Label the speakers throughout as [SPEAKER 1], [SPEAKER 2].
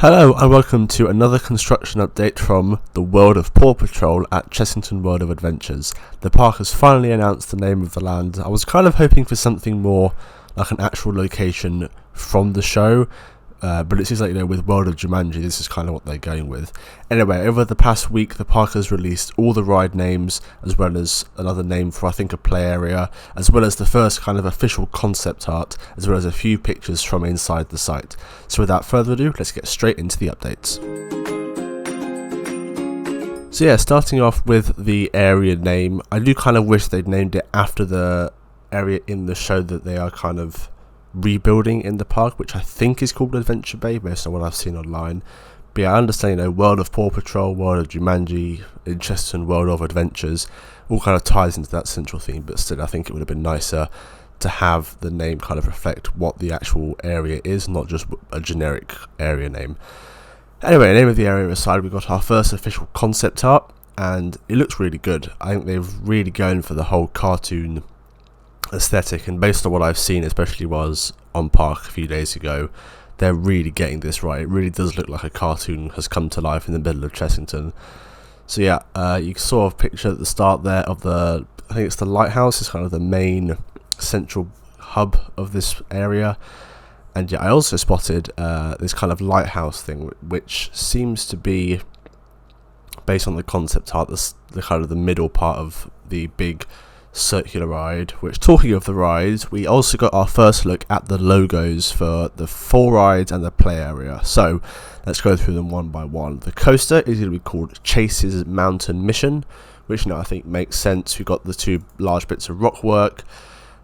[SPEAKER 1] Hello and welcome to another construction update from the world of Paw Patrol at Chessington World of Adventures. The park has finally announced the name of the land. I was kind of hoping for something more like an actual location from the show, but it seems like, with World of Jumanji, this is kind of what they're going with. Anyway, over the past week, the park has released all the ride names, as well as another name for, I think, a play area, as well as the first kind of official concept art, as well as a few pictures from inside the site. So without further ado, let's get straight into the updates. So yeah, starting off with the area name, I do kind of wish they'd named it after the area in the show that they are kind of rebuilding in the park, which I think is called Adventure Bay based on what I've seen online. But yeah, I understand, World of Paw Patrol, World of Jumanji, in Chessington World of Adventures, all kind of ties into that central theme, but still I think it would have been nicer to have the name kind of reflect what the actual area is, not just a generic area name. Anyway, name of the area aside, we got our first official concept art, and it looks really good. I think they've really gone for the whole cartoon aesthetic, and based on what I've seen, especially was on park a few days ago, they're really getting this right. It really does look like a cartoon has come to life in the middle of Chessington. So yeah, you saw a picture at the start there of I think it's the lighthouse. It's kind of the main central hub of this area. And yeah, I also spotted this kind of lighthouse thing, which seems to be based on the concept art, the kind of the middle part of the big circular ride. Which, talking of the rides, we also got our first look at the logos for the 4 rides and the play area. So let's go through them one by one. The coaster is going to be called Chase's Mountain Mission, which I think makes sense. We've got the 2 large bits of rock work,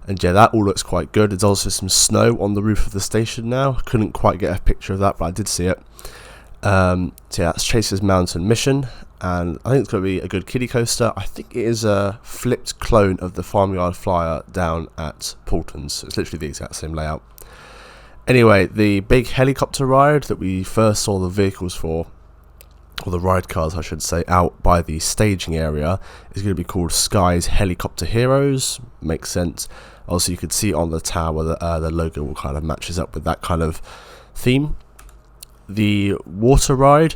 [SPEAKER 1] and yeah, that all looks quite good. There's also some snow on the roof of the station now. I couldn't quite get a picture of that, but I did see it. So yeah, that's Chase's Mountain Mission, and I think it's going to be a good kiddie coaster. I think it is a flipped clone of the Farmyard Flyer down at Paulton's. So it's literally the exact same layout. Anyway, the big helicopter ride that we first saw the vehicles for, or the ride cars I should say, out by the staging area, is going to be called Sky's Helicopter Heroes. Makes sense. Also, you could see on the tower that the logo will kind of matches up with that kind of theme. The water ride,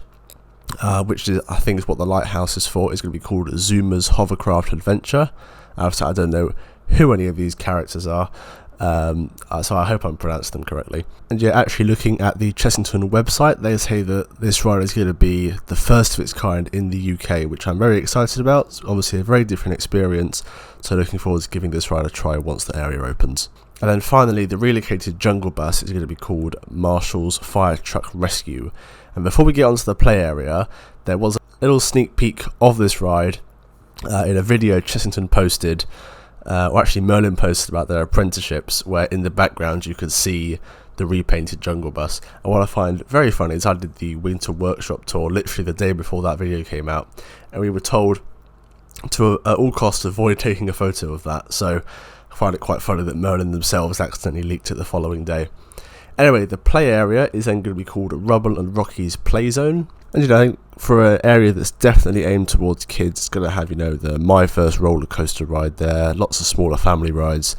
[SPEAKER 1] which is, I think is what the lighthouse is for, is going to be called Zuma's Hovercraft Adventure. So I don't know who any of these characters are, so I hope I'm pronouncing them correctly. And yeah, actually looking at the Chessington website, they say that this ride is going to be the first of its kind in the UK, which I'm very excited about. It's obviously a very different experience, so looking forward to giving this ride a try once the area opens. And then finally, the relocated jungle bus is going to be called Marshall's Fire Truck Rescue. And before we get onto the play area, there was a little sneak peek of this ride in a video Chessington posted, or actually Merlin posted about their apprenticeships, where in the background you could see the repainted jungle bus. And what I find very funny is I did the winter workshop tour literally the day before that video came out, and we were told to at all costs avoid taking a photo of that. So I find it quite funny that Merlin themselves accidentally leaked it the following day. Anyway, the play area is then going to be called Rubble and Rocky's Play Zone. And I think for an area that's definitely aimed towards kids, it's going to have, the My First roller coaster ride there, lots of smaller family rides.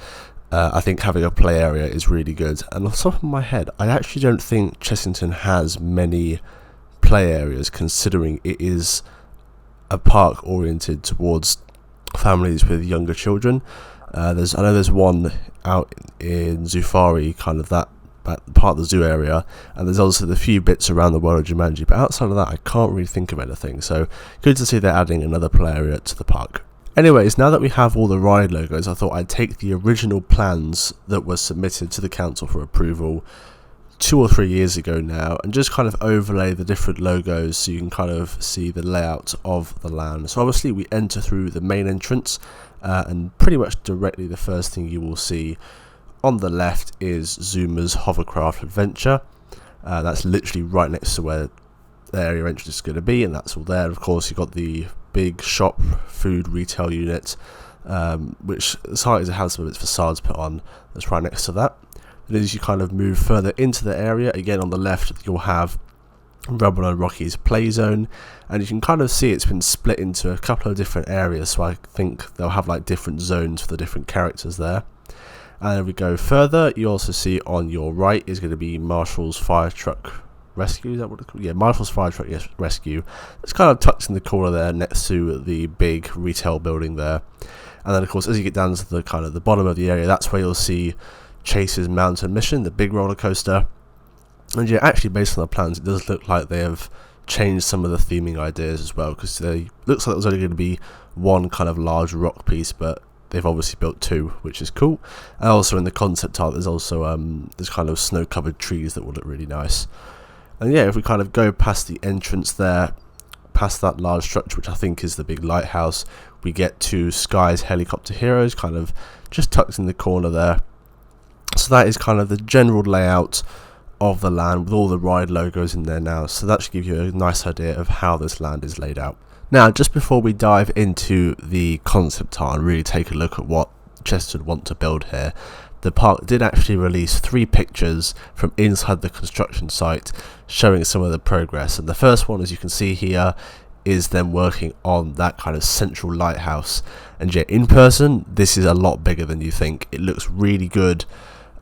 [SPEAKER 1] I think having a play area is really good. And off the top of my head, I actually don't think Chessington has many play areas, considering it is a park oriented towards families with younger children. I know there's one out in Zufari, kind of that part of the zoo area, and there's also the few bits around the World of Jumanji, but outside of that I can't really think of anything, so good to see they're adding another play area to the park. Anyways, now that we have all the ride logos, I thought I'd take the original plans that were submitted to the council for approval 2 or 3 years ago now, and just kind of overlay the different logos so you can kind of see the layout of the land. So obviously we enter through the main entrance, and pretty much directly the first thing you will see on the left is Zuma's Hovercraft Adventure. That's literally right next to where the area entrance is going to be, and that's all there. Of course, you've got the big shop food retail unit, which as hard as it has some of its facades put on, that's right next to that. And as you kind of move further into the area, again on the left you'll have Rubble and Rocky's Play Zone, and you can kind of see it's been split into a couple of different areas, so I think they'll have like different zones for the different characters there. And if we go further, you also see on your right is going to be Marshall's Fire Truck Rescue, is that what it's called? Yeah, Marshall's Fire Truck Rescue. It's kind of tucked in the corner there next to the big retail building there. And then of course as you get down to the kind of the bottom of the area, that's where you'll see Chase's Mountain Mission, the big roller coaster. And yeah, actually based on the plans, it does look like they have changed some of the theming ideas as well, because they looks like there's only going to be one kind of large rock piece, but they've obviously built two, which is cool. And also in the concept art, there's also there's kind of snow-covered trees that will look really nice. And yeah, if we kind of go past the entrance there, past that large structure, which I think is the big lighthouse, we get to Sky's Helicopter Heroes, kind of just tucked in the corner there. So that is kind of the general layout of the land with all the ride logos in there now. So that should give you a nice idea of how this land is laid out. Now, just before we dive into the concept art and really take a look at what Chessington want to build here, the park did actually release 3 pictures from inside the construction site showing some of the progress. And the first one, as you can see here, is them working on that kind of central lighthouse. And yeah, in person, this is a lot bigger than you think. It looks really good.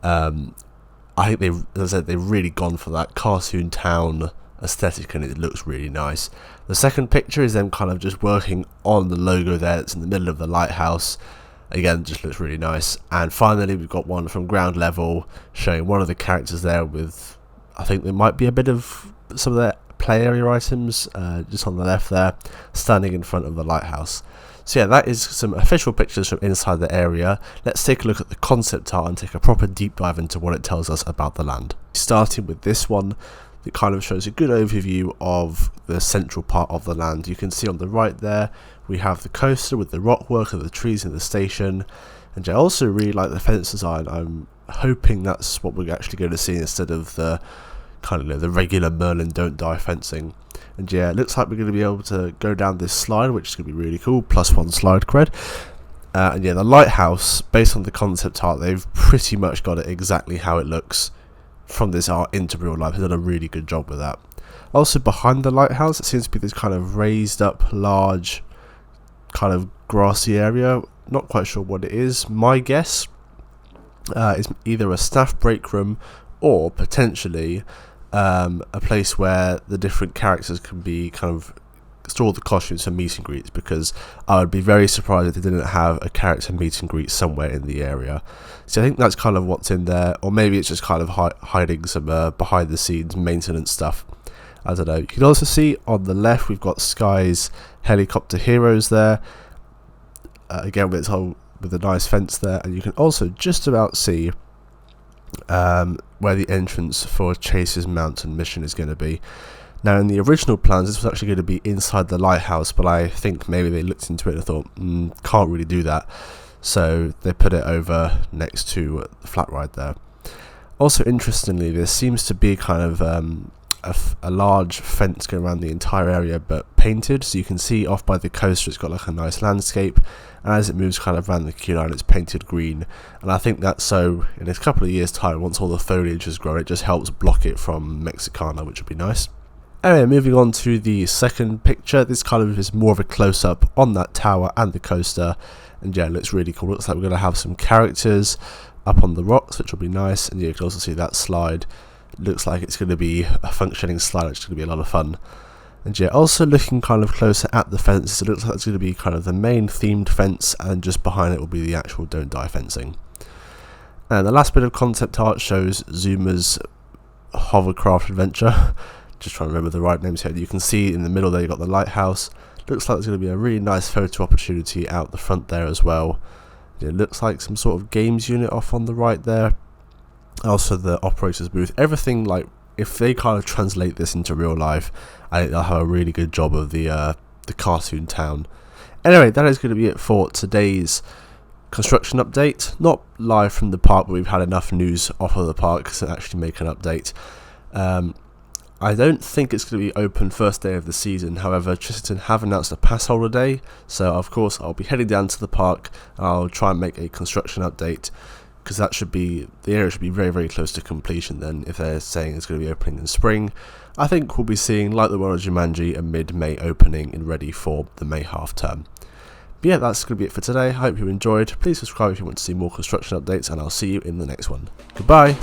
[SPEAKER 1] I think they've really gone for that cartoon town aesthetic, and it looks really nice. The second picture is them kind of just working on the logo there. It's in the middle of the lighthouse. Again, just looks really nice. And finally, we've got one from ground level showing one of the characters there with, I think there might be a bit of some of their play area items just on the left there, standing in front of the lighthouse. So yeah, that is some official pictures from inside the area. Let's take a look at the concept art and take a proper deep dive into what it tells us about the land. Starting with this one, it kind of shows a good overview of the central part of the land. You can see on the right there, we have the coaster with the rock work and the trees in the station. And I also really like the fence design. I'm hoping that's what we're actually going to see instead of the kind of the regular Merlin Don't Die fencing. And yeah, it looks like we're going to be able to go down this slide, which is going to be really cool. +1 slide cred. And yeah, the lighthouse, based on the concept art, they've pretty much got it exactly how it looks from this art into real life. They've done a really good job with that. Also behind the lighthouse, it seems to be this kind of raised up large kind of grassy area. Not quite sure what it is. My guess is either a staff break room or potentially a place where the different characters can be kind of store the costumes for meet and greets, because I would be very surprised if they didn't have a character meet and greet somewhere in the area. So I think that's kind of what's in there, or maybe it's just kind of hiding some behind the scenes maintenance stuff. I don't know. You can also see on the left we've got Sky's Helicopter Heroes there, again with its whole with a nice fence there, and you can also just about see where the entrance for Chase's Mountain Mission is going to be. Now, in the original plans, this was actually going to be inside the lighthouse, but I think maybe they looked into it and thought, can't really do that. So they put it over next to the flat ride there. Also, interestingly, there seems to be kind of a large fence going around the entire area, but painted. So you can see off by the coaster, it's got like a nice landscape. And as it moves kind of around the queue line, it's painted green. And I think that's so in a couple of years' time, once all the foliage has grown, it just helps block it from Mexicana, which would be nice. Anyway, moving on to the second picture. This kind of is more of a close-up on that tower and the coaster. And yeah, it looks really cool. Looks like we're going to have some characters up on the rocks, which will be nice. And you can also see that slide. It looks like it's going to be a functioning slide, which is going to be a lot of fun. And yeah, also looking kind of closer at the fence, it looks like it's going to be kind of the main themed fence, and just behind it will be the actual Don't Die fencing. And the last bit of concept art shows Zuma's hovercraft adventure. Just trying to remember the right names here. You can see in the middle there you've got the lighthouse. Looks like there's going to be a really nice photo opportunity out the front there as well. It looks like some sort of games unit off on the right there. Also the operator's booth. Everything, like, if they kind of translate this into real life, I think they'll have a really good job of the cartoon town. Anyway, that is going to be it for today's construction update. Not live from the park, but we've had enough news off of the park to actually make an update. I don't think it's going to be open first day of the season. However, Chessington have announced a pass holder day, so of course I'll be heading down to the park and I'll try and make a construction update, because that should be, the area should be very, very close to completion then, if they're saying it's going to be opening in spring. I think we'll be seeing, like the World of Jumanji, a mid-May opening and ready for the May half term. But yeah, that's going to be it for today. I hope you enjoyed. Please subscribe if you want to see more construction updates, and I'll see you in the next one. Goodbye!